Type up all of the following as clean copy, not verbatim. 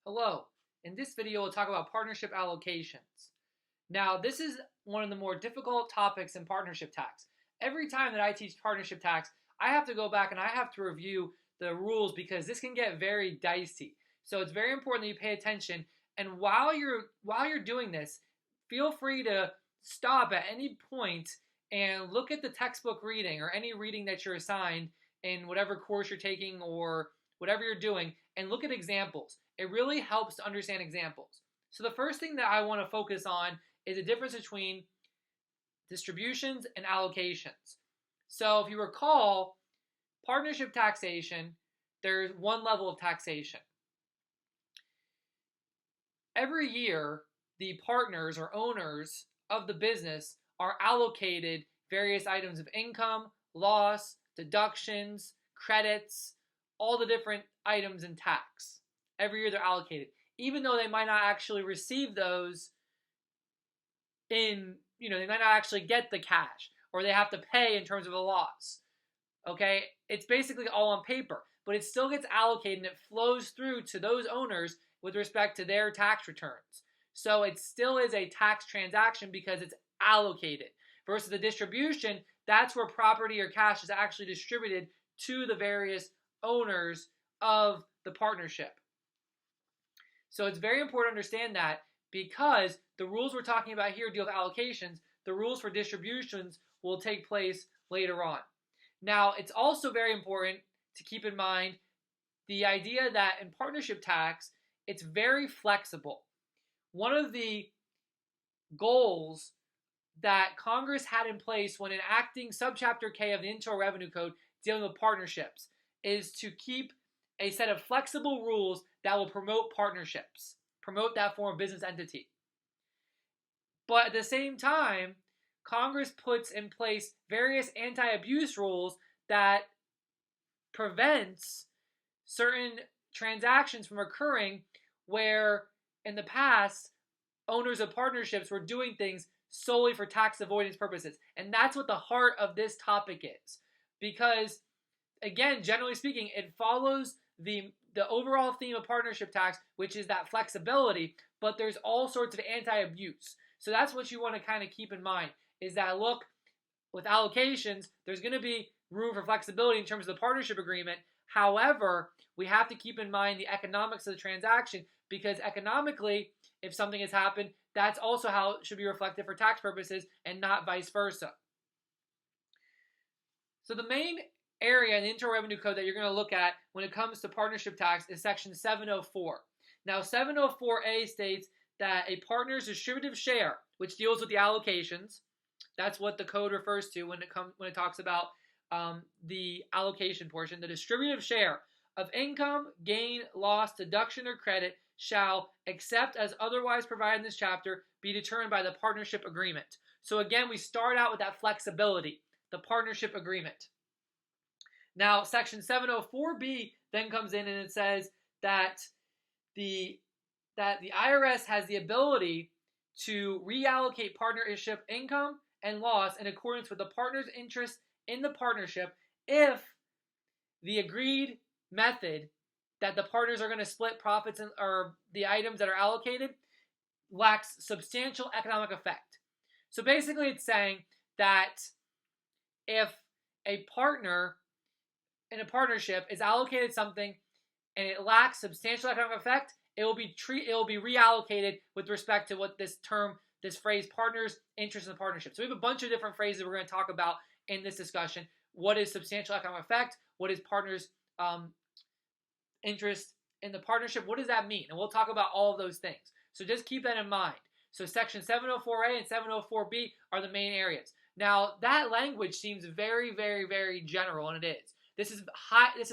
Hello. In this video, we'll talk about partnership allocations. Now, this is one of the more difficult topics in partnership tax. Every time that I teach partnership tax, I have to go back and I have to review the rules because this can get very dicey. So it's very important that you pay attention. And while you're doing this, feel free to stop at any point and look at the textbook reading or any reading that you're assigned in whatever course you're taking or whatever you're doing, and look at examples. It really helps to understand examples. So the first thing that I want to focus on is the difference between distributions and allocations. So if you recall, partnership taxation, there's one level of taxation. Every year, the partners or owners of the business are allocated various items of income, loss, deductions, credits, all the different items in tax. Every year they're allocated, even though they might not actually receive those they might not actually get the cash, or they have to pay in terms of a loss. Okay, it's basically all on paper, but it still gets allocated and it flows through to those owners with respect to their tax returns. So it still is a tax transaction because it's allocated. Versus the distribution, that's where property or cash is actually distributed to the various owners of the partnership. So it's very important to understand that, because the rules we're talking about here deal with allocations, the rules for distributions will take place later on. Now, it's also very important to keep in mind the idea that in partnership tax, it's very flexible. One of the goals that Congress had in place when enacting Subchapter K of the Internal Revenue Code dealing with partnerships is to keep a set of flexible rules that will promote partnerships, promote that form of business entity. But at the same time, Congress puts in place various anti-abuse rules that prevents certain transactions from occurring where in the past owners of partnerships were doing things solely for tax avoidance purposes. And that's what the heart of this topic is. Because, again, generally speaking, it follows the overall theme of partnership tax, which is that flexibility, but there's all sorts of anti-abuse. So that's what you want to kind of keep in mind, is that, look, with allocations, there's going to be room for flexibility in terms of the partnership agreement. However, we have to keep in mind the economics of the transaction, because economically, if something has happened, that's also how it should be reflected for tax purposes and not vice versa. So the main area in the Internal Revenue Code that you're going to look at when it comes to partnership tax is Section 704. Now, 704A states that a partner's distributive share, which deals with the allocations, that's what the code refers to when it talks about the allocation portion, the distributive share of income, gain, loss, deduction, or credit shall, except as otherwise provided in this chapter, be determined by the partnership agreement. So again, we start out with that flexibility, the partnership agreement. Now, Section 704B then comes in and it says that the IRS has the ability to reallocate partnership income and loss in accordance with the partner's interest in the partnership if the agreed method that the partners are going to split profits or the items that are allocated lacks substantial economic effect. So basically it's saying that if a partner in a partnership is allocated something and it lacks substantial economic effect, it will be reallocated with respect to what this phrase, partners' interest in the partnership. So we have a bunch of different phrases we're going to talk about in this discussion. What is substantial economic effect? What is partners' interest in the partnership? What does that mean? And we'll talk about all of those things. So just keep that in mind. So Section 704A and 704B are the main areas. Now, that language seems very, very, very general, and it is. This is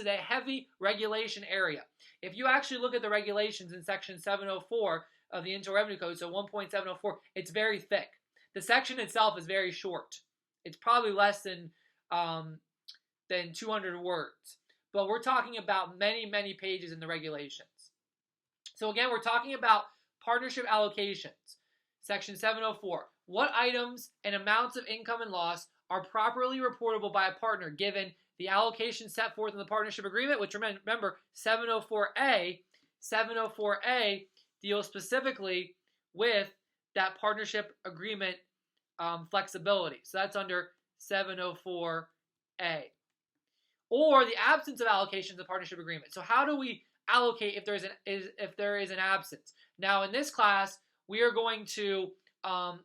a heavy regulation area. If you actually look at the regulations in Section 704 of the Internal Revenue Code, so 1.704, it's very thick. The section itself is very short. It's probably less than 200 words. But we're talking about many, many pages in the regulations. So again, we're talking about partnership allocations. Section 704. What items and amounts of income and loss are properly reportable by a partner given the allocation set forth in the partnership agreement, which remember, 704A 704A deals specifically with that partnership agreement flexibility. So that's under 704A. Or the absence of allocations of partnership agreement. So how do we allocate if there is an absence? Now in this class, we are going to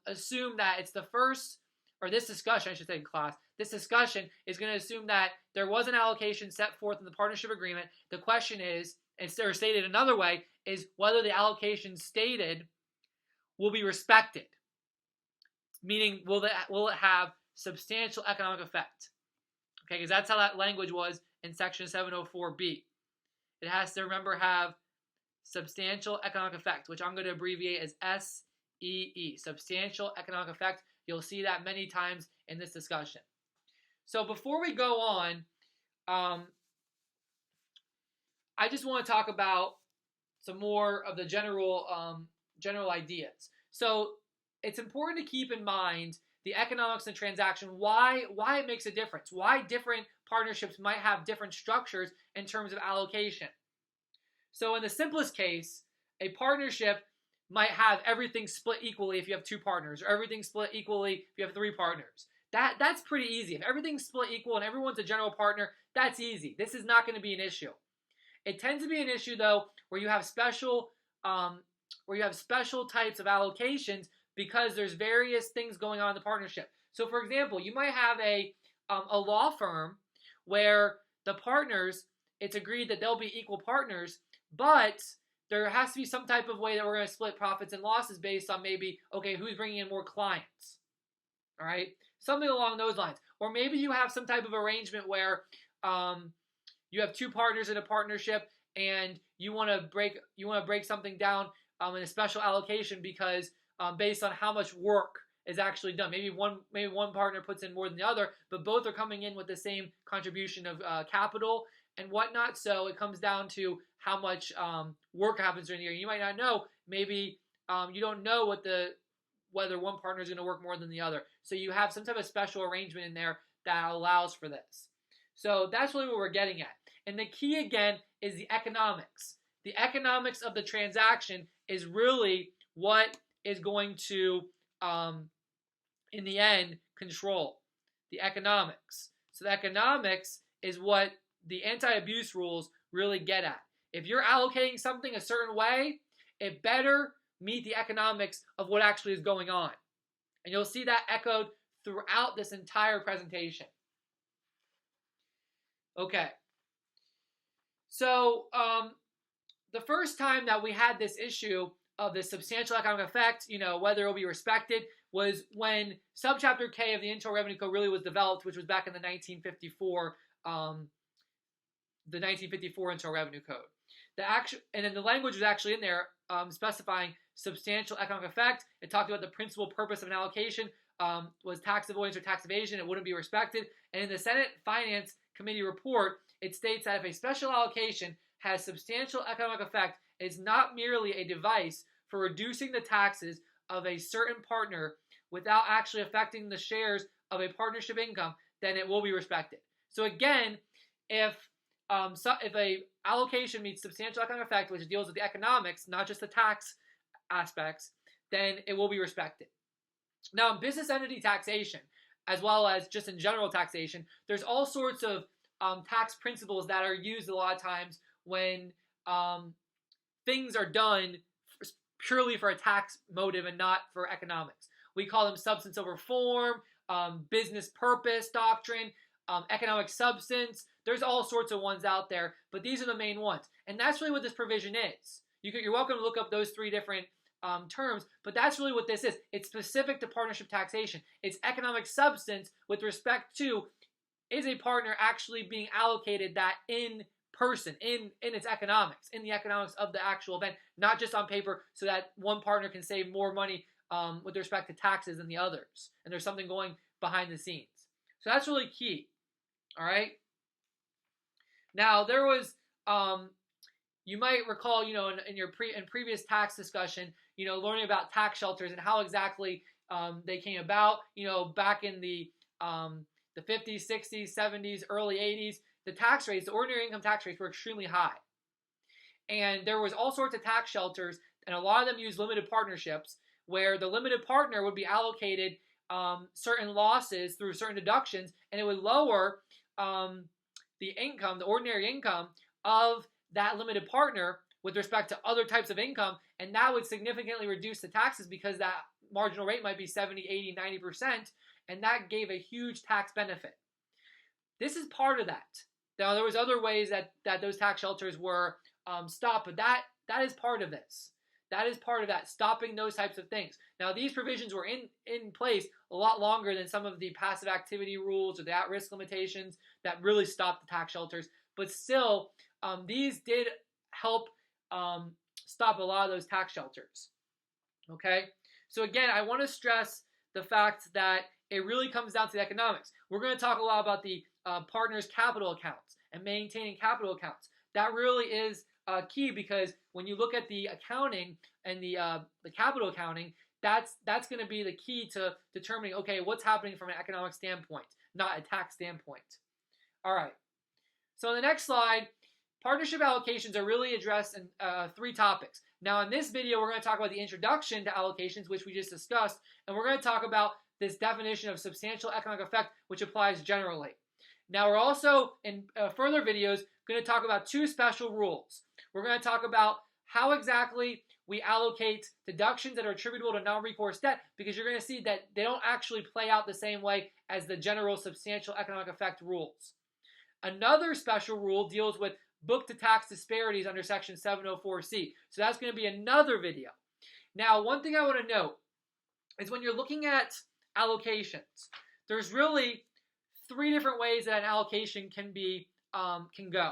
assume that it's the first, or this discussion, I should say class, this discussion is going to assume that there was an allocation set forth in the partnership agreement. The question is, or stated another way, is whether the allocation stated will be respected. Meaning, will it have substantial economic effect? Okay, because that's how that language was in section 704B. It has to, remember, have substantial economic effect, which I'm going to abbreviate as SEE, substantial economic effect. You'll see that many times in this discussion. So before we go on, I just want to talk about some more of the general ideas. So it's important to keep in mind the economics and transaction, why it makes a difference, why different partnerships might have different structures in terms of allocation. So in the simplest case, a partnership might have everything split equally if you have two partners, or everything split equally if you have three partners. That's pretty easy. If everything's split equal and everyone's a general partner, that's easy. This is not going to be an issue. It tends to be an issue, though, where you have special types of allocations because there's various things going on in the partnership. So, for example, you might have a law firm where the partners, it's agreed that they'll be equal partners, but there has to be some type of way that we're going to split profits and losses based on maybe, okay, who's bringing in more clients, all right? Something along those lines. Or maybe you have some type of arrangement where you have two partners in a partnership and you want to break something down in a special allocation because based on how much work is actually done. Maybe one partner puts in more than the other, but both are coming in with the same contribution of capital and whatnot. So it comes down to how much work happens during the year. You might not know. Maybe you don't know whether one partner is going to work more than the other. So you have some type of special arrangement in there that allows for this. So that's really what we're getting at. And the key again is the economics. The economics of the transaction is really what is going to, in the end, control the economics. So the economics is what the anti-abuse rules really get at. If you're allocating something a certain way, it better meet the economics of what actually is going on. And you'll see that echoed throughout this entire presentation. Okay. So the first time that we had this issue of the substantial economic effect, whether it will be respected, was when subchapter K of the Internal Revenue Code really was developed, which was back in the 1954 Internal Revenue Code. And then the language was actually in there specifying substantial economic effect. It talked about the principal purpose of an allocation was tax avoidance or tax evasion. It wouldn't be respected. And in the Senate Finance Committee report, it states that if a special allocation has substantial economic effect, it is not merely a device for reducing the taxes of a certain partner without actually affecting the shares of a partnership income, then it will be respected. So again, if a allocation meets substantial economic effect, which deals with the economics, not just the tax aspects, then it will be respected. Now, in business entity taxation, as well as just in general taxation, there's all sorts of tax principles that are used a lot of times when things are done purely for a tax motive and not for economics. We call them substance over form, business purpose doctrine, economic substance. There's all sorts of ones out there, but these are the main ones. And that's really what this provision is. You're welcome to look up those three different terms, but that's really what this is. It's specific to partnership taxation. It's economic substance with respect to, is a partner actually being allocated that in person, in its economics, in the economics of the actual event, not just on paper so that one partner can save more money with respect to taxes than the others. And there's something going behind the scenes. So that's really key. All right. Now there was, you might recall, in previous tax discussion, learning about tax shelters and how exactly they came about. Back in the 50s, 60s, 70s, early 80s, the tax rates, the ordinary income tax rates were extremely high. And there was all sorts of tax shelters, and a lot of them used limited partnerships, where the limited partner would be allocated certain losses through certain deductions, and it would lower the income, the ordinary income of that limited partner with respect to other types of income, and that would significantly reduce the taxes because that marginal rate might be 70, 80, 90%, and that gave a huge tax benefit. This is part of that. Now, there was other ways that those tax shelters were stopped, but that is part of this. That is part of that, stopping those types of things. Now, these provisions were in place a lot longer than some of the passive activity rules or the at-risk limitations that really stopped the tax shelters. But still, these did help stop a lot of those tax shelters. Okay? So again, I want to stress the fact that it really comes down to the economics. We're going to talk a lot about the partners' capital accounts and maintaining capital accounts. That really is key, because when you look at the accounting and the capital accounting, that's going to be the key to determining, okay, what's happening from an economic standpoint, not a tax standpoint. All right. So in the next slide, partnership allocations are really addressed in 3 topics. Now in this video, we're going to talk about the introduction to allocations, which we just discussed, and we're going to talk about this definition of substantial economic effect, which applies generally. Now we're also, in further videos, going to talk about 2 special rules. We're going to talk about how exactly we allocate deductions that are attributable to non-recourse debt, because you're going to see that they don't actually play out the same way as the general substantial economic effect rules. Another special rule deals with book-to-tax disparities under Section 704C. So that's going to be another video. Now, one thing I want to note is when you're looking at allocations, there's really 3 different ways that an allocation can go.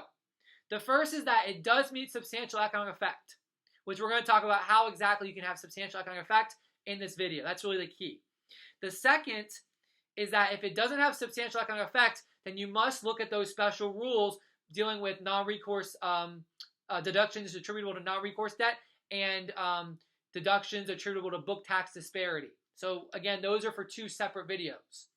The first is that it does meet substantial economic effect, which we're going to talk about how exactly you can have substantial economic effect in this video. That's really the key. The second is that if it doesn't have substantial economic effect, then you must look at those special rules dealing with non-recourse deductions attributable to non-recourse debt and deductions attributable to book tax disparity. So again, those are for 2 separate videos.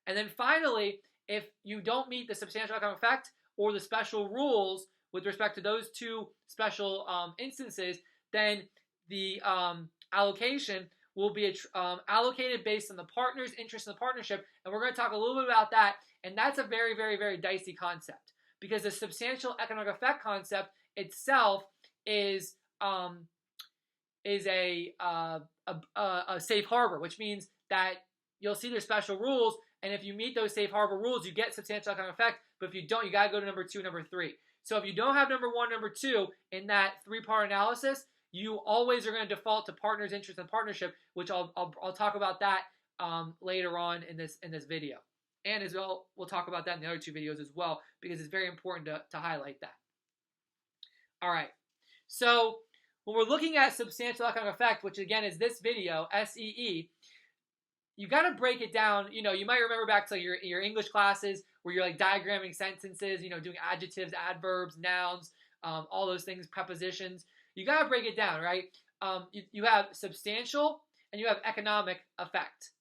And then finally, if you don't meet the substantial economic effect or the special rules with respect to those 2 special instances, then the allocation will be allocated based on the partner's interest in the partnership. And we're going to talk a little bit about that. And that's a very, very, very dicey concept, because the substantial economic effect concept itself is a safe harbor, which means that you'll see there's special rules, and if you meet those safe harbor rules, you get substantial economic effect. But if you don't, you got to go to number 2, number 3. So if you don't have number 1, number 2 in that 3-part analysis, you always are going to default to partner's interest in partnership, which I'll talk about that later on in this video. And as well, we'll talk about that in the other 2 videos as well, because it's very important to highlight that. All right. So when we're looking at substantial economic effect, which again is this video, SEE, you got to break it down. You know, you might remember back to your English classes where you're like diagramming sentences, you know, doing adjectives, adverbs, nouns, all those things, prepositions. You got to break it down, right? You have substantial and you have economic effect.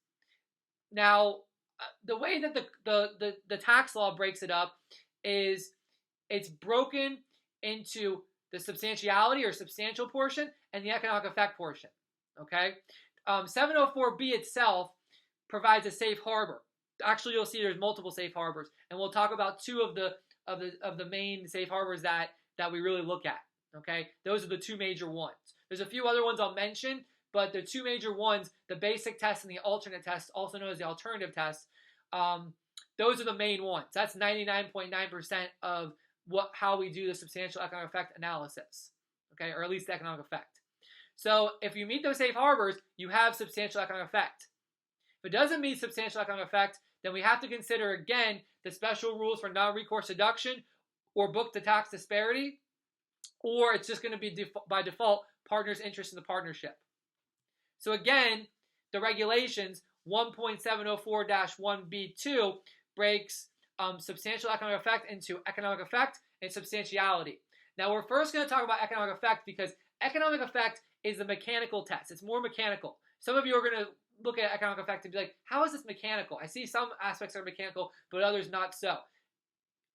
Now, the way that the tax law breaks it up is it's broken into the substantiality or substantial portion and the economic effect portion. Okay, 704B itself provides a safe harbor. Actually, you'll see there's multiple safe harbors, and we'll talk about 2 of the main safe harbors that we really look at. Okay, those are the 2 major ones. There's a few other ones I'll mention, but the 2 major ones, the basic test and the alternate test, also known as the alternative test, those are the main ones. That's 99.9% of how we do the substantial economic effect analysis, okay, or at least the economic effect. So if you meet those safe harbors, you have substantial economic effect. If it doesn't meet substantial economic effect, then we have to consider again the special rules for non-recourse deduction or book-to-tax disparity, or it's just going to be by default partner's interest in the partnership. So again, the regulations 1.704-1B2 breaks substantial economic effect into economic effect and substantiality. Now we're first going to talk about economic effect because economic effect is a mechanical test. It's more mechanical. Some of you are going to look at economic effect and be like, how is this mechanical? I see some aspects are mechanical, but others not so.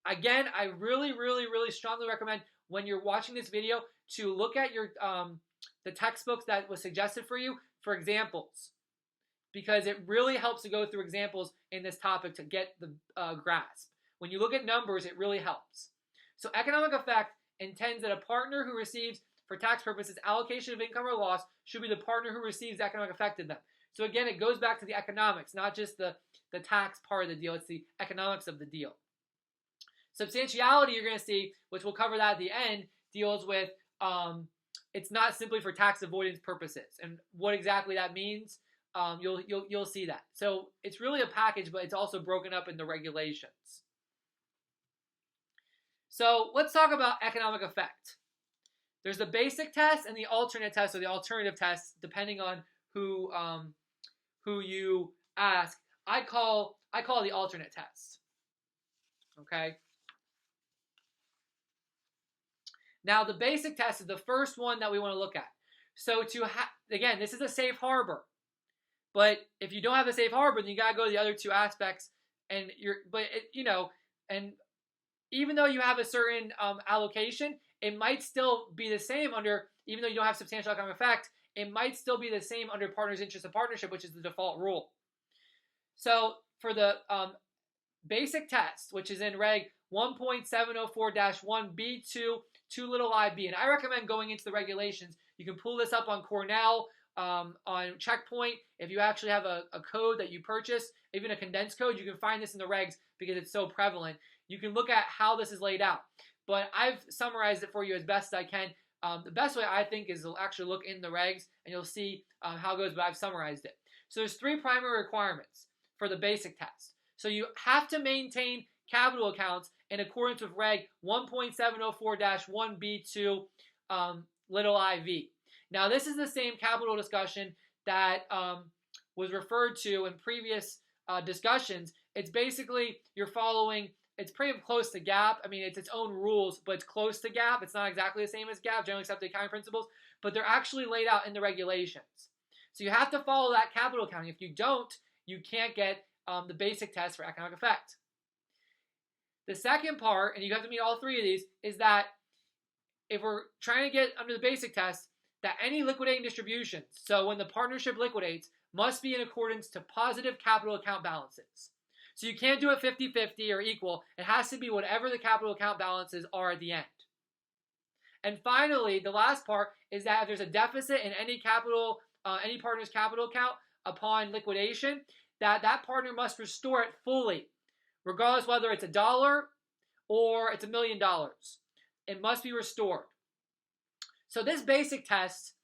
Again, I really, really, really strongly recommend when you're watching this video to look at your the textbooks that was suggested for you for examples, because it really helps to go through examples in this topic to get the grasp. When you look at numbers, it really helps. So economic effect intends that a partner who receives, for tax purposes, allocation of income or loss should be the partner who receives the economic effect of them. So again, it goes back to the economics, not just the tax part of the deal. It's the economics of the deal. Substantiality, you're going to see, which we'll cover that at the end, deals with it's not simply for tax avoidance purposes, and what exactly that means. You'll see that. So it's really a package, but it's also broken up into regulations. So let's talk about economic effect. There's the basic test and the alternate test, or the alternative test, depending on who you ask. I call the alternate test. Okay. Now the basic test is the first one that we want to look at. So again, this is a safe harbor. But if you don't have a safe harbor, then you gotta go to the other two aspects, and and even though you have a certain allocation, it might still be the same under, even though you don't have substantial economic effect, it might still be the same under partner's interest of partnership, which is the default rule. So for the basic test, which is in Reg 1.704-1B2, 2 little IB, and I recommend going into the regulations. You can pull this up on Cornell, on Checkpoint. If you actually have a code that you purchase, even a condensed code, you can find this in the regs because it's so prevalent. You can look at how this is laid out. But I've summarized it for you as best as I can. The best way, I think, is to actually look in the regs, and you'll see how it goes, but I've summarized it. So there's 3 primary requirements for the basic test. So you have to maintain capital accounts in accordance with Reg 1.704-1B2 little IV. Now, this is the same capital discussion that was referred to in previous discussions. It's basically you're following, it's pretty close to GAAP. I mean, it's its own rules, but it's close to GAAP. It's not exactly the same as GAAP, generally accepted accounting principles, but they're actually laid out in the regulations. So you have to follow that capital accounting. If you don't, you can't get the basic test for economic effect. The second part, and you have to meet all 3 of these, is that if we're trying to get under the basic test, that any liquidating distributions, so when the partnership liquidates, must be in accordance to positive capital account balances. So you can't do it 50-50 or equal. It has to be whatever the capital account balances are at the end. And finally, the last part is that if there's a deficit in any partner's capital account upon liquidation, that partner must restore it fully, regardless whether it's $1 or it's $1 million. It must be restored. So this basic test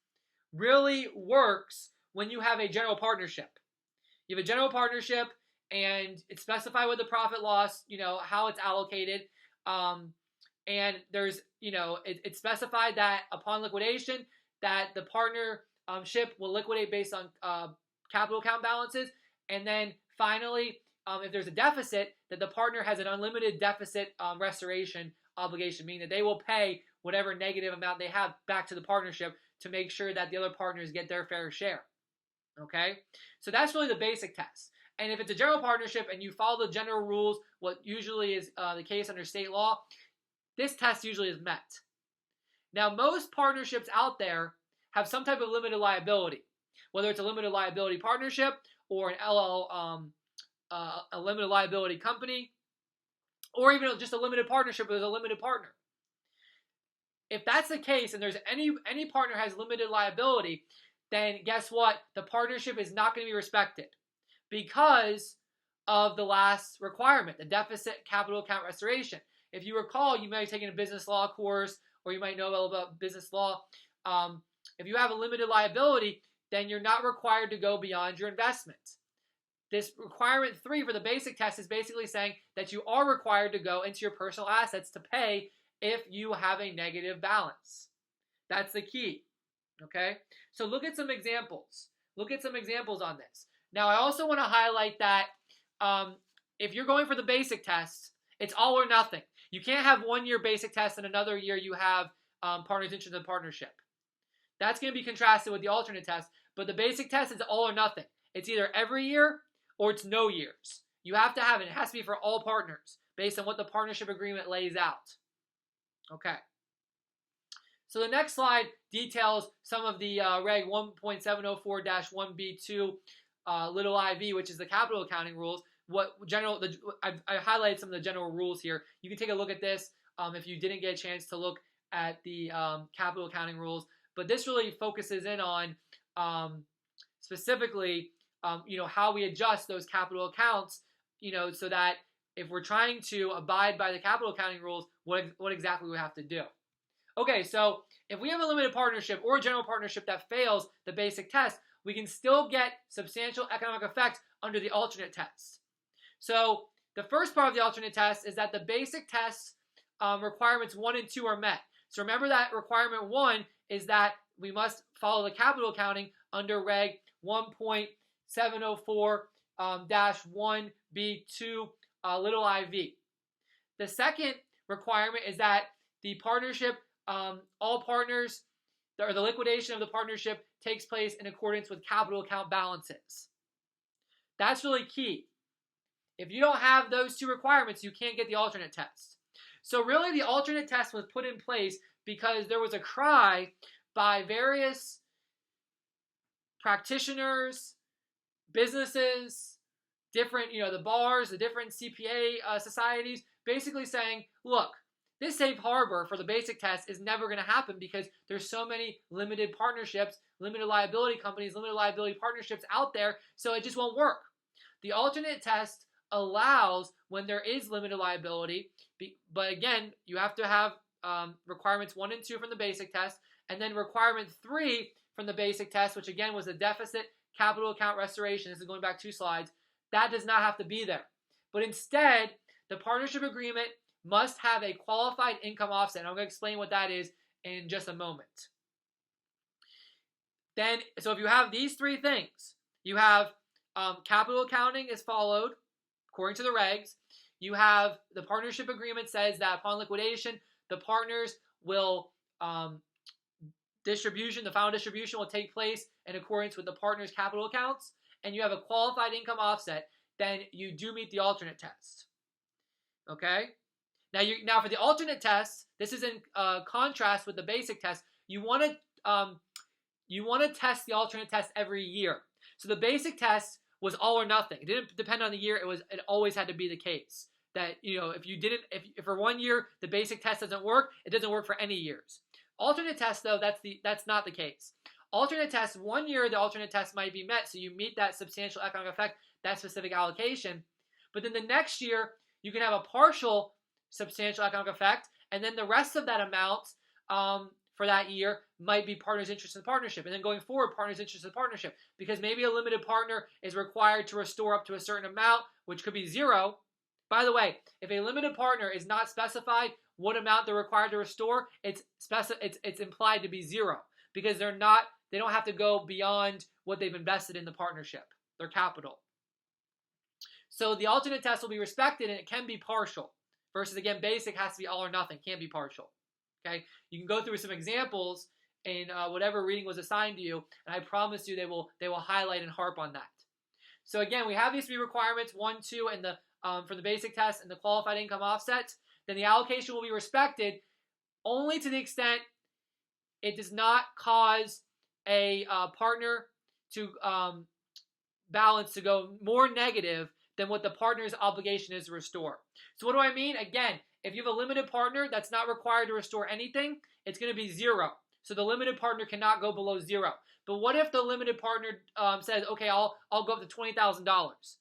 really works when you have a general partnership. You have a general partnership, and it's specified with the profit loss, how it's allocated. And there's, it's specified that upon liquidation, that the partnership will liquidate based on capital account balances. And then finally, if there's a deficit, that the partner has an unlimited deficit restoration obligation, meaning that they will pay whatever negative amount they have back to the partnership to make sure that the other partners get their fair share. Okay? So that's really the basic test. And if it's a general partnership and you follow the general rules, what usually is the case under state law, this test usually is met. Now, most partnerships out there have some type of limited liability, whether it's a limited liability partnership or an a limited liability company, or even just a limited partnership where there's a limited partner. If that's the case, and there's any partner has limited liability, then guess what? The partnership is not going to be respected because of the last requirement, the deficit capital account restoration. If you recall, you might have taken a business law course, or you might know about business law. If you have a limited liability, then you're not required to go beyond your investment. This requirement 3 for the basic test is basically saying that you are required to go into your personal assets to pay if you have a negative balance. That's the key. Okay? So look at some examples. Look at some examples on this. Now, I also want to highlight that if you're going for the basic test, it's all or nothing. You can't have 1 year basic test and another year you have partners interested in partnership. That's going to be contrasted with the alternate test, but the basic test is all or nothing. It's either every year or it's no years. You have to have it. It has to be for all partners based on what the partnership agreement lays out. Okay. So the next slide details some of the Reg 1.704-1B2 little IV, which is the capital accounting rules. I highlighted some of the general rules here. You can take a look at this if you didn't get a chance to look at the capital accounting rules. But this really focuses in on specifically, how we adjust those capital accounts, so that if we're trying to abide by the capital accounting rules, what exactly we have to do. Okay, so if we have a limited partnership or a general partnership that fails the basic test, we can still get substantial economic effect under the alternate test. So the first part of the alternate test is that the basic test requirements 1 and 2 are met. So remember that requirement 1 is that we must follow the capital accounting under Reg 1.704-1B2 little IV. The second requirement is that the partnership, all partners, or the liquidation of the partnership takes place in accordance with capital account balances. That's really key. If you don't have those 2 requirements, you can't get the alternate test. So really the alternate test was put in place because there was a cry by various practitioners, businesses, different, the bars, the different CPA societies, basically saying, look, this safe harbor for the basic test is never going to happen because there's so many limited partnerships, limited liability companies, limited liability partnerships out there, so it just won't work. The alternate test allows when there is limited liability, but again, you have to have requirements 1 and 2 from the basic test, and then requirement 3 from the basic test, which again was the deficit capital account restoration. This is going back 2 slides. That does not have to be there. But instead, the partnership agreement must have a qualified income offset. And I'm going to explain what that is in just a moment. So if you have these 3 things, you have capital accounting is followed according to the regs. You have the partnership agreement says that upon liquidation, the partners will the final distribution will take place in accordance with the partner's capital accounts, and you have a qualified income offset, then you do meet the alternate test. Okay? Now for the alternate test, this is in contrast with the basic test. You want to test the alternate test every year. So the basic test was all or nothing. It didn't depend on the year. It always had to be the case that if for 1 year the basic test doesn't work, it doesn't work for any years. Alternate test though, that's not the case. Alternate test, 1 year the alternate test might be met, so you meet that substantial economic effect, that specific allocation. But then the next year you can have a partial substantial economic effect, and then the rest of that amount for that year might be partner's interest in the partnership. And then going forward, partner's interest in the partnership. Because maybe a limited partner is required to restore up to a certain amount, which could be 0. By the way, if a limited partner is not specified what amount they're required to restore, it's implied to be 0. Because they don't have to go beyond what they've invested in the partnership, their capital. So the alternate test will be respected, and it can be partial. Versus, again, basic has to be all or nothing, can't be partial. Okay, you can go through some examples in whatever reading was assigned to you, and I promise you they will highlight and harp on that. So again, we have these 3 requirements, 1, 2, and the for the basic test and the qualified income offset. Then the allocation will be respected only to the extent it does not cause a partner to balance to go more negative than what the partner's obligation is to restore. So what do I mean? Again, if you have a limited partner that's not required to restore anything, it's going to be 0. So the limited partner cannot go below 0. But what if the limited partner says, okay, I'll go up to $20,000?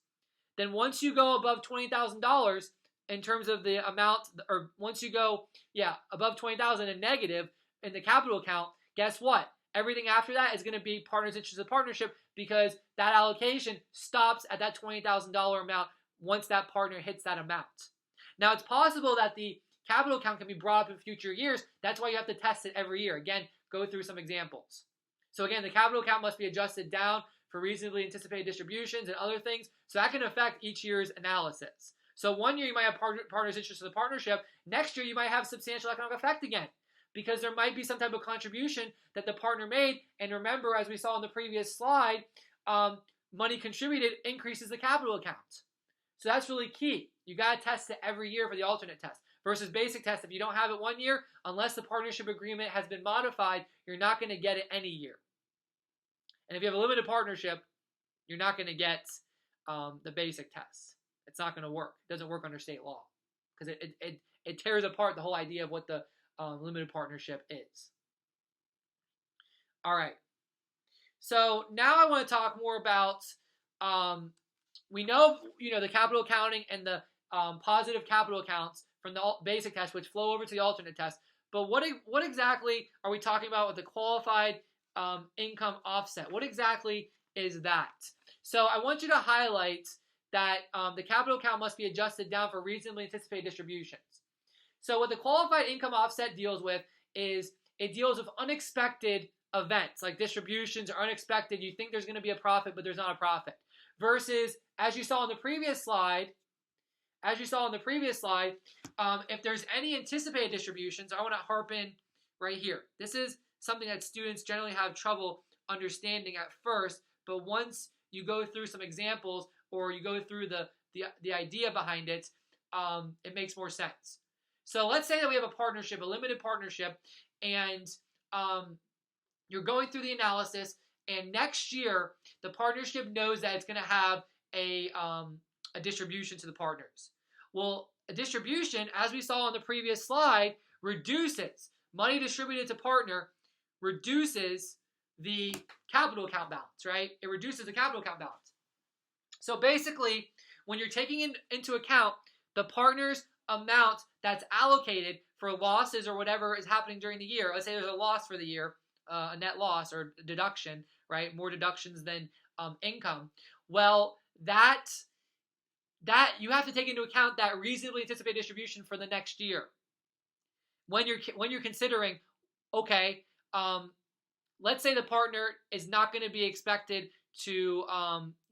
Then once you go above $20,000 in terms of the amount, or once you go, above $20,000 and negative in the capital account, guess what? Everything after that is going to be partner's interest in partnership because that allocation stops at that $20,000 amount once that partner hits that amount. Now, it's possible that the capital account can be brought up in future years. That's why you have to test it every year. Again, go through some examples. So again, the capital account must be adjusted down for reasonably anticipated distributions and other things. So that can affect each year's analysis. So 1 year you might have partner's interest in the partnership. Next year you might have substantial economic effect again, because there might be some type of contribution that the partner made. And remember, as we saw in the previous slide, money contributed increases the capital account. So that's really key. You got to test it every year for the alternate test. Versus basic test, if you don't have it 1 year, unless the partnership agreement has been modified, you're not going to get it any year. And if you have a limited partnership, you're not going to get the basic test. It's not going to work. It doesn't work under state law because it tears apart the whole idea of what the limited partnership is. All right. So now I want to talk more about, we know, the capital accounting and the positive capital accounts from the basic test, which flow over to the alternate test. But what exactly are we talking about with the qualified income offset? What exactly is that? So I want you to highlight that the capital account must be adjusted down for reasonably anticipated distributions. So what the qualified income offset deals with is it deals with unexpected events, like distributions are unexpected. You think there's going to be a profit, but there's not a profit. Versus, as you saw in the previous slide, if there's any anticipated distributions, I want to harp in right here. This is something that students generally have trouble understanding at first, but once you go through some examples or you go through the idea behind it, it makes more sense. So let's say that we have a partnership, a limited partnership, and you're going through the analysis, and next year the partnership knows that it's going to have a distribution to the partners. Well, a distribution, as we saw on the previous slide, reduces money distributed to partner, reduces the capital account balance, right? It reduces the capital account balance. So basically, when you're taking into account the partner's amount that's allocated for losses or whatever is happening during the year, let's say there's a loss for the year, a net loss or deduction, right? More deductions than income. Well, that you have to take into account that reasonably anticipated distribution for the next year. When you're considering, okay, let's say the partner is not going to be expected to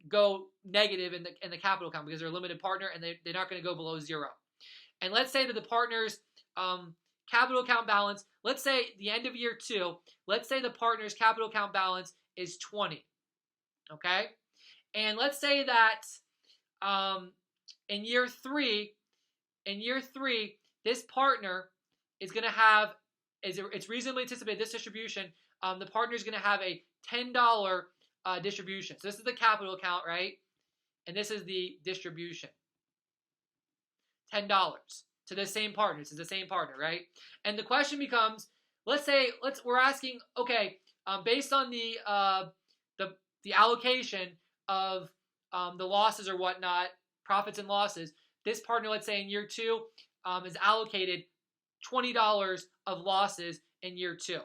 go negative in the capital account because they're a limited partner and they're not going to go below zero. And let's say that the partner's capital account balance, let's say the end of year 2, let's say the partner's capital account balance is 20. Okay? And let's say that in year 3, this partner is going to have, it's reasonably anticipated this distribution, the partner is going to have a $10 distribution. So this is the capital account, right? And this is the distribution. $10 to the same partner. This is the same partner, right? And the question becomes, we're asking, okay, based on the allocation of the losses or whatnot, profits and losses, this partner, let's say in year 2, is allocated $20 of losses in year 2.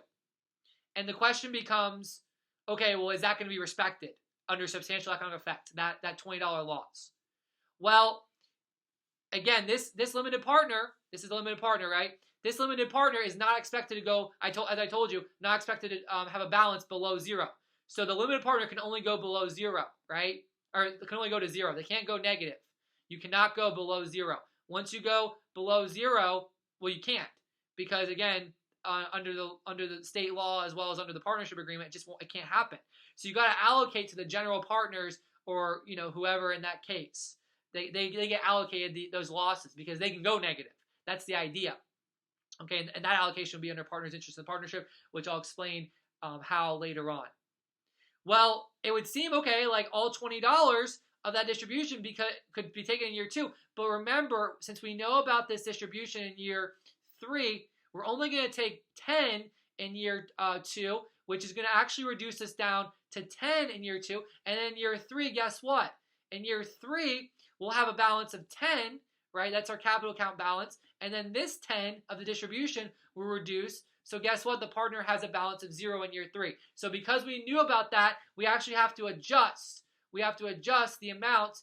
And the question becomes, okay, well, is that going to be respected under substantial economic effect, that $20 loss? Well, again, this limited partner, this is a limited partner, right? This limited partner is not expected to go, as I told you, not expected to have a balance below 0. So the limited partner can only go below 0, right? Or can only go to 0. They can't go negative. You cannot go below 0. Once you go below 0, well, you can't, because again, under the state law as well as under the partnership agreement, it can't happen. So you got to allocate to the general partners or whoever in that case. They get allocated those losses because they can go negative. That's the idea. Okay, and that allocation will be under partner's interest in the partnership, which I'll explain how later on. Well, it would seem okay, like all $20 of that distribution could be taken in year 2. But remember, since we know about this distribution in year 3, we're only going to take 10 in year 2, which is going to actually reduce us down to 10 in year 2. And in year 3, guess what? In year 3, we'll have a balance of 10, right? That's our capital account balance. And then this 10 of the distribution will reduce. So guess what? The partner has a balance of 0 in year 3. So because we knew about that, we actually have to adjust. We have to adjust the amount.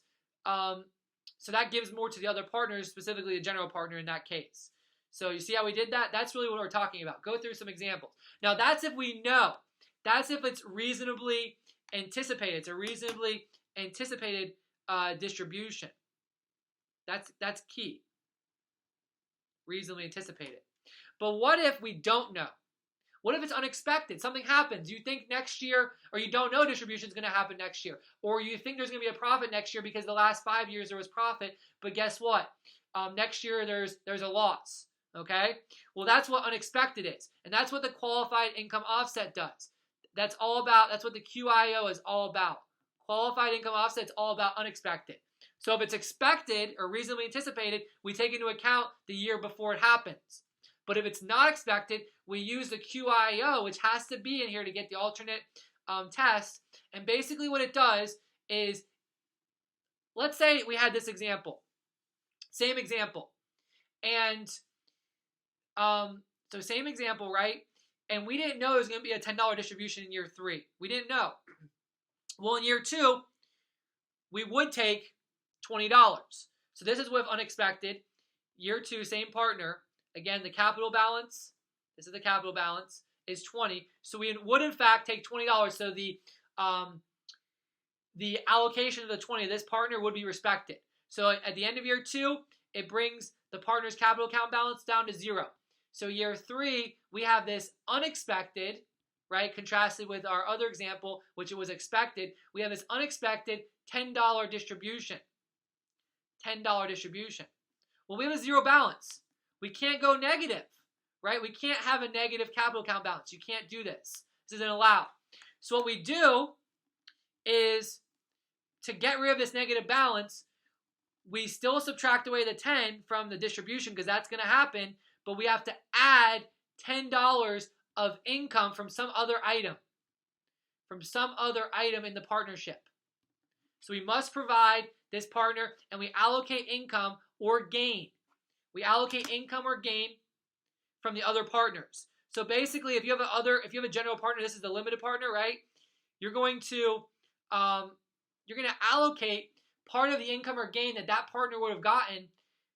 So that gives more to the other partners, specifically the general partner in that case. So you see how we did that? That's really what we're talking about. Go through some examples. Now that's if we know. That's if it's reasonably anticipated. It's a reasonably anticipated distribution. That's key. Reasonably anticipated. But what if we don't know? What if it's unexpected? Something happens. You think next year, or you don't know distribution is going to happen next year. Or you think there's going to be a profit next year because the last 5 years there was profit. But guess what? next year there's a loss. Okay? Well, that's what unexpected is. And that's what the qualified income offset does. That's what the QIO is all about. Qualified income offset is all about unexpected. So if it's expected or reasonably anticipated, we take into account the year before it happens. But if it's not expected, we use the QIO, which has to be in here to get the alternate test. And basically what it does is, let's say we had this example. Same example. And so same example, right? And we didn't know it was going to be a $10 distribution in year 3. We didn't know. Well, in year 2, we would take $20. So this is with unexpected. Year 2, same partner. Again, the capital balance, this is the capital balance, is 20. So we would, in fact, take $20. So the allocation of the 20 of this partner would be respected. So at the end of year 2, it brings the partner's capital account balance down to 0. So year 3, we have this unexpected, right, contrasted with our other example, which it was expected. We have this unexpected $10 distribution. $10 distribution. Well, we have a 0 balance. We can't go negative, right? We can't have a negative capital account balance. You can't do this. This isn't allowed. So what we do is, to get rid of this negative balance, we still subtract away the 10 from the distribution, because that's going to happen, but we have to add $10 of income from some other item. From some other item in the partnership. So we must provide this partner, and we allocate income or gain. We allocate income or gain from the other partners. So basically, if you have a general partner, this is the limited partner, right? You're going to allocate part of the income or gain that partner would have gotten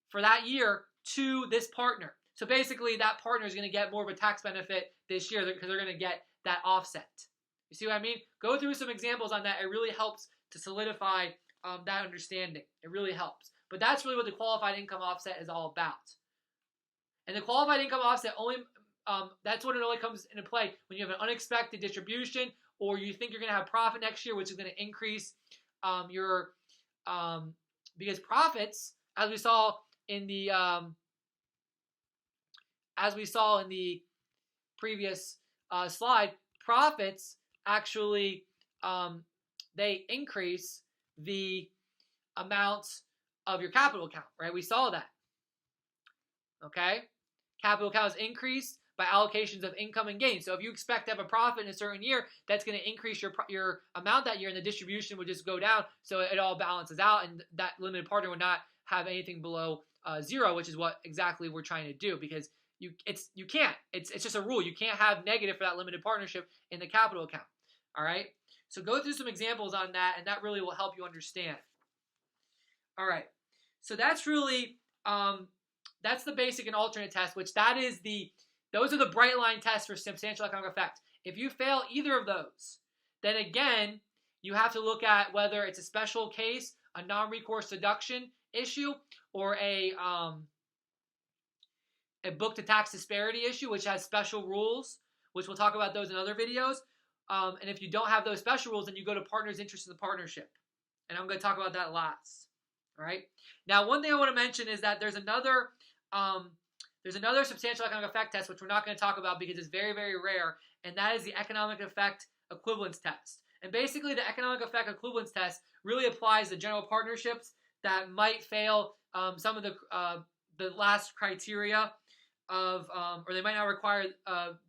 for that year to this partner. So basically, that partner is going to get more of a tax benefit this year because they're going to get that offset. You see what I mean? Go through some examples on that. It really helps to solidify that understanding. It really helps. But that's really what the qualified income offset is all about. And the qualified income offset that's when it only comes into play when you have an unexpected distribution, or you think you're going to have profit next year, which is going to increase because profits, as we saw in the previous slide, profits actually they increase the amount of your capital account, right? We saw that. Okay? Capital account is increased by allocations of income and gain. So if you expect to have a profit in a certain year, that's going to increase your amount that year, and the distribution would just go down, so it all balances out, and that limited partner would not have anything below 0, which is what exactly we're trying to do, because you can't. It's just a rule. You can't have negative for that limited partnership in the capital account. All right? So go through some examples on that, and that really will help you understand. All right. So that's really that's the basic and alternate test, which those are the bright line tests for substantial economic effect. If you fail either of those, then again, you have to look at whether it's a special case, a non-recourse deduction issue, or a book to tax disparity issue, which has special rules, which we'll talk about those in other videos. And if you don't have those special rules, then you go to partner's interest in the partnership. And I'm going to talk about that last. All right. Now, one thing I want to mention is that there's another substantial economic effect test, which we're not going to talk about because it's very, very rare, and that is the economic effect equivalence test. And basically, the economic effect equivalence test really applies to general partnerships that might fail some of the last criteria of, or they might not require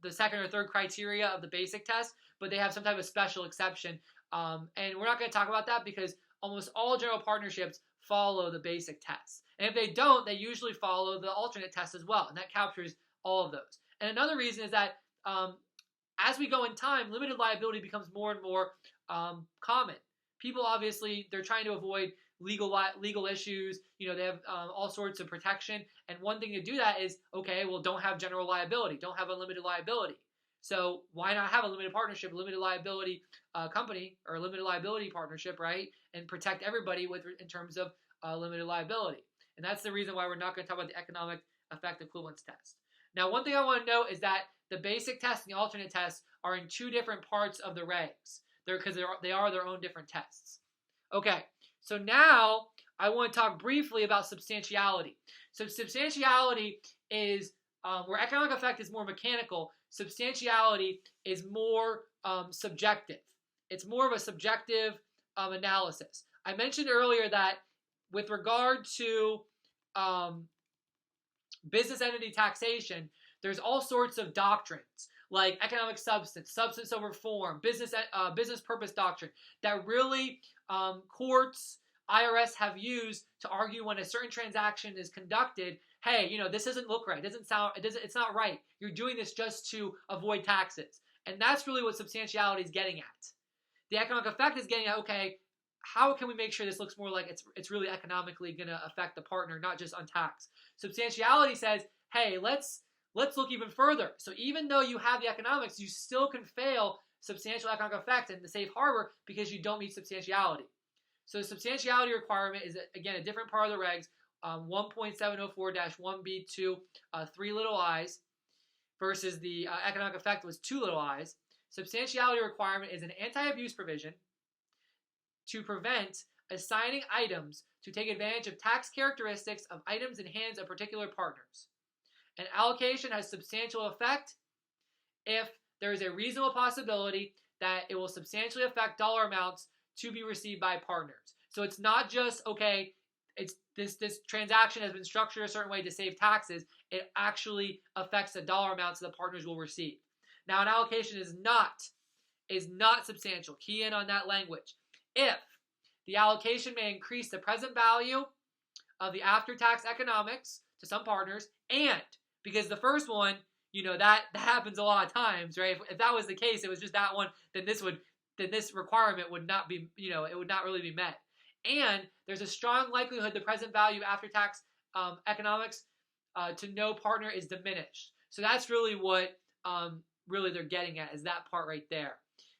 the second or third criteria of the basic test, but they have some type of special exception. And we're not going to talk about that because almost all general partnerships follow the basic test. And if they don't, they usually follow the alternate test as well, and that captures all of those. And another reason is that as we go in time, limited liability becomes more and more common. People, obviously, they're trying to avoid legal issues. They have all sorts of protection. And one thing to do that is, okay, well, don't have general liability. Don't have unlimited liability. So why not have a limited partnership, limited liability company, or a limited liability partnership, right? And protect everybody in terms of limited liability. And that's the reason why we're not going to talk about the economic effect equivalence test. Now, one thing I want to note is that the basic test and the alternate test are in two different parts of the regs. They are their own different tests. Okay, so now I want to talk briefly about substantiality. So substantiality is where economic effect is more mechanical. Substantiality is more subjective. It's more of a subjective analysis. I mentioned earlier that with regard to business entity taxation, there's all sorts of doctrines like economic substance, substance over form, business purpose doctrine that really courts, IRS have used to argue when a certain transaction is conducted. Hey, this doesn't look right. It's not right. You're doing this just to avoid taxes, and that's really what substantiality is getting at. The economic effect is getting at, okay, how can we make sure this looks more like it's really economically going to affect the partner, not just on tax? Substantiality says, hey, let's look even further. So even though you have the economics, you still can fail substantial economic effect in the safe harbor because you don't meet substantiality. So the substantiality requirement is, again, a different part of the regs, 1.704-1B2, 3 little i's, versus the economic effect was 2 little i's. Substantiality requirement is an anti-abuse provision to prevent assigning items to take advantage of tax characteristics of items in hands of particular partners. An allocation has substantial effect if there is a reasonable possibility that it will substantially affect dollar amounts to be received by partners. So it's not just, okay, it's this transaction has been structured a certain way to save taxes. It actually affects the dollar amounts the partners will receive. Now, an allocation is not substantial. Key in on that language. If the allocation may increase the present value of the after-tax economics to some partners, and because the first one, that happens a lot of times, right? If that was the case, it was just that one, then this requirement would not be, it would not really be met. And there's a strong likelihood the present value of after-tax economics to no partner is diminished. So that's really what really they're getting at, is that part right there.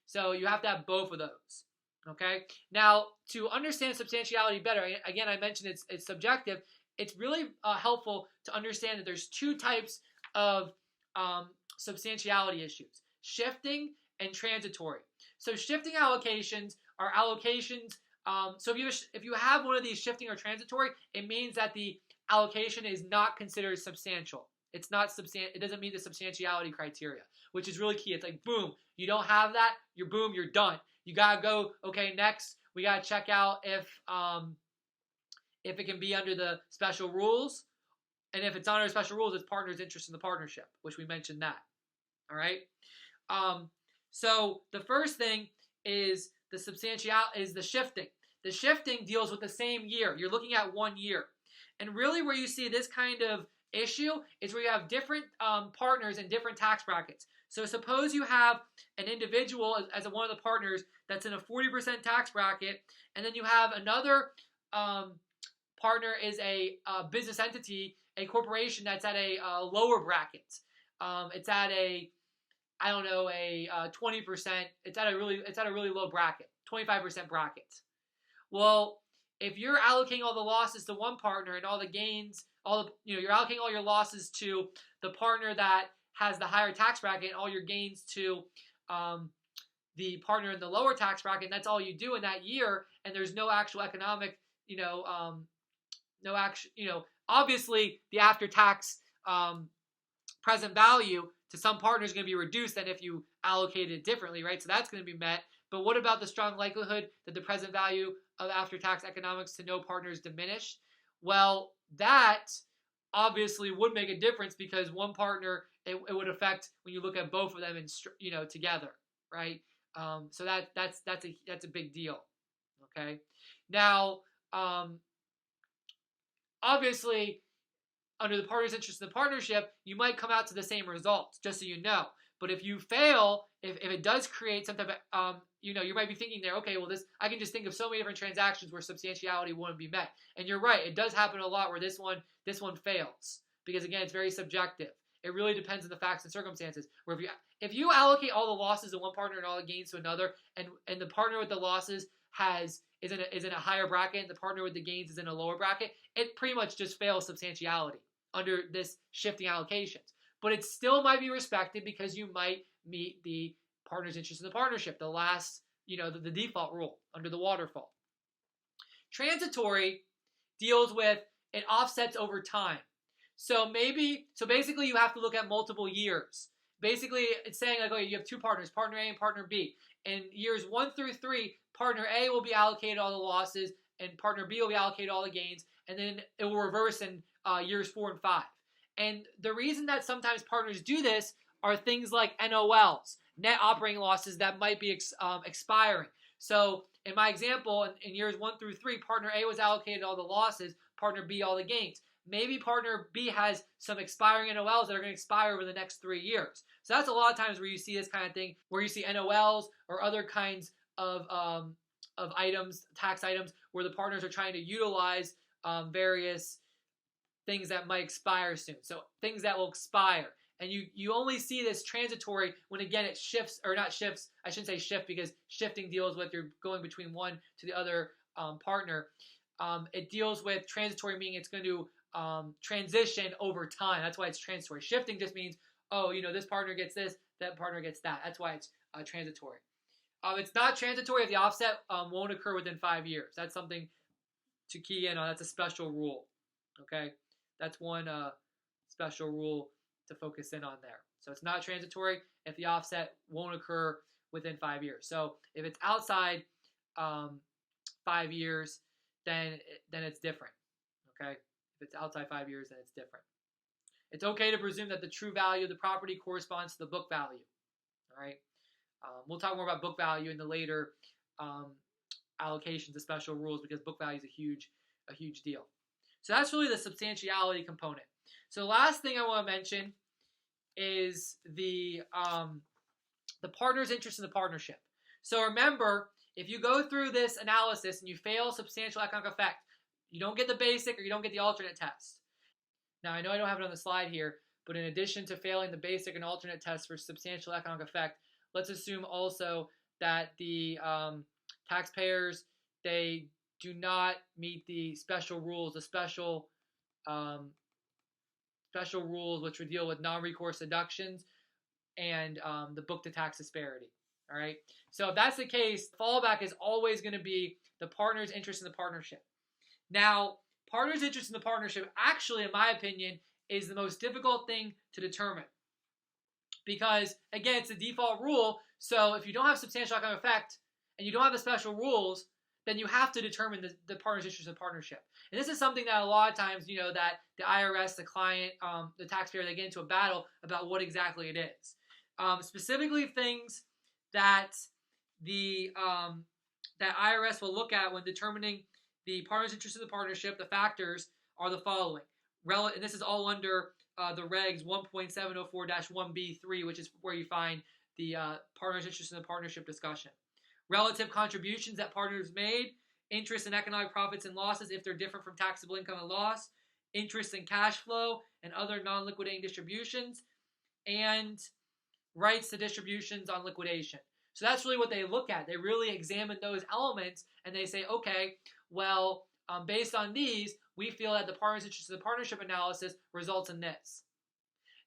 So you have to have both of those. Okay. Now, to understand substantiality better, again, I mentioned it's subjective. It's really helpful to understand that there's 2 types of substantiality issues: shifting and transitory. So shifting allocations are allocations. So if you have one of these shifting or transitory, it means that the allocation is not considered substantial. It's not It doesn't meet the substantiality criteria, which is really key. It's like, boom, you don't have that, you're done. You gotta go, okay, next we gotta check out if it can be under the special rules, and if it's under the special rules, it's partner's interest in the partnership, which we mentioned that. All right. So the first thing is the shifting. The shifting deals with the same year. You're looking at 1 year, and really where you see this kind of issue is where you have different partners in different tax brackets. So suppose you have an individual as one of the partners that's in a 40% tax bracket, and then you have another partner is a business entity, a corporation that's at a lower bracket. It's at a 20%. It's at a really low bracket, 25% bracket. Well, if you're allocating all the losses to one partner and all the gains, you're allocating all your losses to the partner that has the higher tax bracket and all your gains to the partner in the lower tax bracket, and that's all you do in that year, and there's no actual economic, obviously the after-tax present value to some partners is going to be reduced than if you allocated it differently, right? So that's going to be met. But what about the strong likelihood that the present value of after-tax economics to no partner is diminished? Well, that obviously would make a difference because one partner, it would affect when you look at both of them together, right? So that's a big deal. Okay. Now, obviously, under the partner's interest in the partnership, you might come out to the same results, just so you know. But if you fail, if it does create some type of, you might be thinking there, okay, well, I can just think of so many different transactions where substantiality wouldn't be met. And you're right, it does happen a lot where this one fails. Because again, it's very subjective. It really depends on the facts and circumstances. Where if you allocate all the losses to one partner and all the gains to another, and the partner with the losses is in a higher bracket and the partner with the gains is in a lower bracket, it pretty much just fails substantiality under this shifting allocations. But it still might be respected because you might meet the partner's interest in the partnership, the last, the default rule under the waterfall. Transitory deals with it offsets over time. So basically you have to look at multiple years. Basically, it's saying like, okay, you have two partners, partner A and partner B. In years 1 through 3, partner A will be allocated all the losses, and partner B will be allocated all the gains, and then it will reverse in years 4 and 5. And the reason that sometimes partners do this are things like NOLs, net operating losses that might be expiring. So in my example, in years 1 through 3, partner A was allocated all the losses, partner B all the gains. Maybe partner B has some expiring NOLs that are going to expire over the next 3 years. So that's a lot of times where you see this kind of thing, where you see NOLs or other kinds of items, tax items, where the partners are trying to utilize various things that might expire soon. So things that will expire. And you only see this transitory when, again, it shifts, or not shifts, I shouldn't say shift, because shifting deals with you're going between one to the other partner. It deals with transitory, meaning it's going to transition over time. That's why it's transitory. Shifting just means, oh, this partner gets this, that partner gets that. That's why it's transitory. It's not transitory if the offset won't occur within 5 years. That's something to key in on. That's a special rule. Okay, that's one special rule to focus in on there. So it's not transitory if the offset won't occur within 5 years. So if it's outside 5 years, then it's different. Okay. If it's outside 5 years, then it's different. It's okay to presume that the true value of the property corresponds to the book value. All right. We'll talk more about book value in the later allocations of special rules, because book value is a huge deal. So that's really the substantiality component. So the last thing I want to mention is the partner's interest in the partnership. So remember, if you go through this analysis and you fail substantial economic effect, you don't get the basic or you don't get the alternate test. Now, I know I don't have it on the slide here, but in addition to failing the basic and alternate test for substantial economic effect, let's assume also that the taxpayers, they do not meet the special rules, the special rules which would deal with non-recourse deductions and the book-to-tax disparity. All right. So if that's the case, fallback is always going to be the partner's interest in the partnership. Now, partner's interest in the partnership, actually, in my opinion, is the most difficult thing to determine. Because, again, it's the default rule. So if you don't have substantial economic effect and you don't have the special rules, then you have to determine the partner's interest in the partnership. And this is something that a lot of times, that the IRS, the client, the taxpayer, they get into a battle about what exactly it is. Specifically, things that the that IRS will look at when determining the partner's interest in the partnership, the factors are the following. And this is all under the regs 1.704-1B3, which is where you find the partner's interest in the partnership discussion. Relative contributions that partners made, interest in economic profits and losses if they're different from taxable income and loss, interest in cash flow and other non-liquidating distributions, and rights to distributions on liquidation. So that's really what they look at. They really examine those elements and they say, okay, well, based on these, we feel that the partner's interest in the partnership analysis results in this.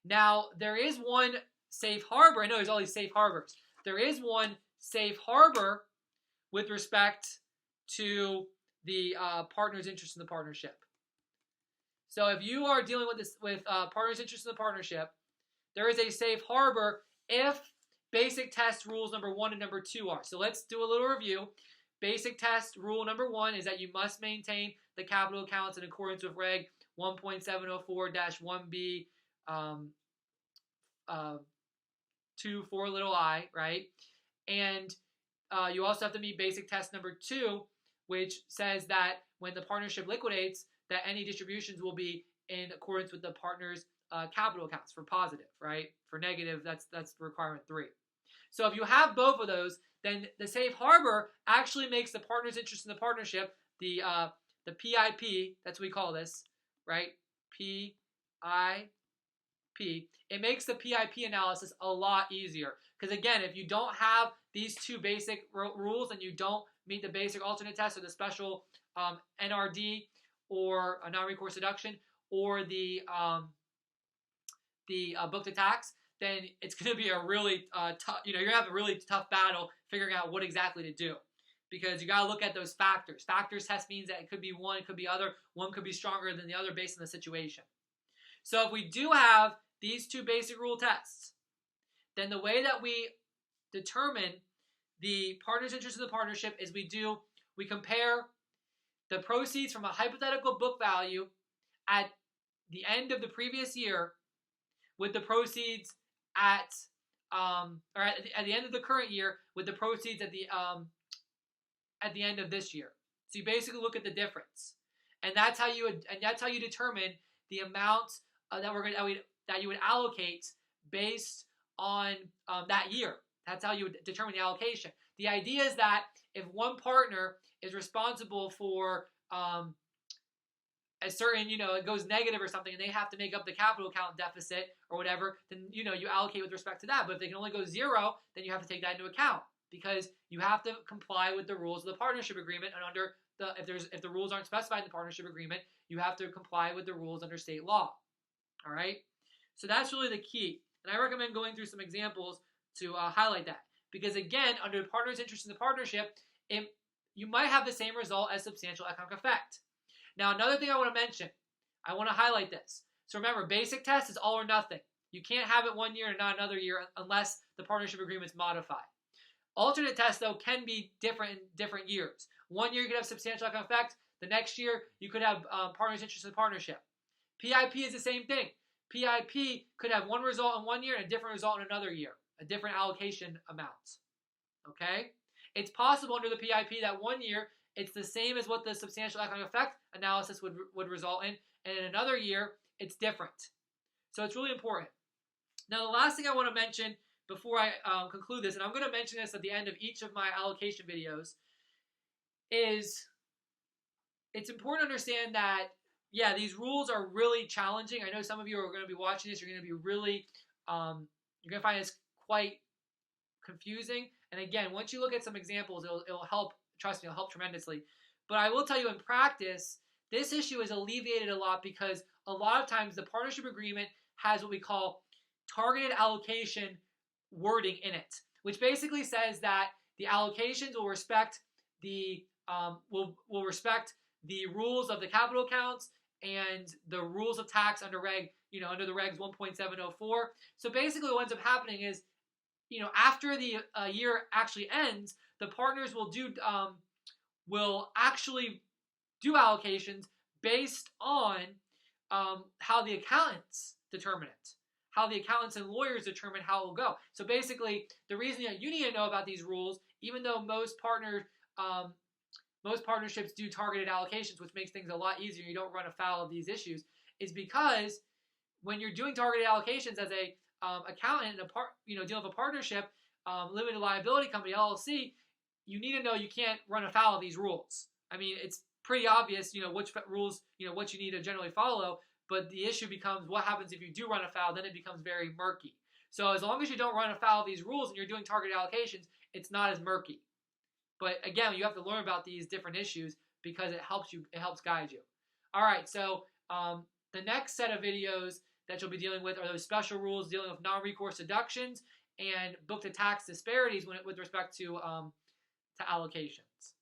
Now, there is one safe harbor. I know there's all these safe harbors. There is one safe harbor with respect to the partner's interest in the partnership. So if you are dealing with partner's interest in the partnership, there is a safe harbor if basic test rules number 1 and number 2 are. So let's do a little review. Basic test rule number 1 is that you must maintain the capital accounts in accordance with Reg 1.704-1B 2 for little I, right? And you also have to meet basic test number 2, which says that when the partnership liquidates, that any distributions will be in accordance with the partner's capital accounts. For positive, right? For negative, that's requirement 3. So if you have both of those, then the safe harbor actually makes the partner's interest in the partnership, the PIP, that's what we call this, right? PIP. It makes the PIP analysis a lot easier. Because again, if you don't have these two basic rules and you don't meet the basic alternate test or the special NRD or a non-recourse deduction or the book to tax, then it's going to be a really tough, you're going to have a really tough battle figuring out what exactly to do. because you got to look at those factors. Factors test means that it could be one, it could be other. One could be stronger than the other based on the situation. So if we do have these two basic rule tests, then the way that we determine the partner's interest in the partnership is we compare the proceeds from a hypothetical book value at the end of the previous year with the proceeds at the end of the current year with the proceeds at the end of this year. So you basically look at the difference, and that's how you determine the amount that you would allocate based on that year. That's how you would determine the allocation. The idea is that if one partner is responsible for a certain, it goes negative or something, and they have to make up the capital account deficit or whatever, then you allocate with respect to that. But if they can only go zero, then you have to take that into account, because you have to comply with the rules of the partnership agreement. And if the rules aren't specified in the partnership agreement, you have to comply with the rules under state law. All right. So that's really the key, and I recommend going through some examples to highlight that, because again, under the partner's interest in the partnership, you might have the same result as substantial economic effect. Now, another thing I want to mention, I want to highlight this. So remember, basic test is all or nothing. You can't have it one year and not another year unless the partnership agreement is modified. Alternate tests, though, can be different in different years. One year you could have substantial economic effect. The next year you could have partner's interest in the partnership. PIP is the same thing. PIP could have one result in one year and a different result in another year, a different allocation amount. Okay? It's possible under the PIP that one year it's the same as what the substantial economic effect analysis would result in, and in another year it's different. So it's really important. Now, the last thing I want to mention before I conclude this, and I'm going to mention this at the end of each of my allocation videos, is it's important to understand that, yeah, these rules are really challenging. I know some of you are going to be watching this. You're going to be really, you're going to find this quite confusing. And again, once you look at some examples, it'll help. Trust me, it'll help tremendously. But I will tell you, in practice, this issue is alleviated a lot because a lot of times the partnership agreement has what we call targeted allocation wording in it, which basically says that the allocations will respect the rules of the capital accounts and the rules of tax under under the regs 1.704. So basically what ends up happening is, after the year actually ends, the partners will actually do allocations based on how the accountants determine it, how the accountants and lawyers determine how it will go. So basically, the reason that you need to know about these rules, even though most partnerships do targeted allocations, which makes things a lot easier, you don't run afoul of these issues, is because when you're doing targeted allocations as a accountant dealing with a partnership, limited liability company, LLC, you need to know you can't run afoul of these rules. I mean, it's pretty obvious, which rules, what you need to generally follow, but the issue becomes what happens if you do run afoul. Then it becomes very murky. So as long as you don't run afoul of these rules and you're doing targeted allocations, it's not as murky. But again, you have to learn about these different issues because it helps guide you. All right, so the next set of videos that you'll be dealing with are those special rules dealing with non-recourse deductions and book-to-tax disparities with respect to allocations.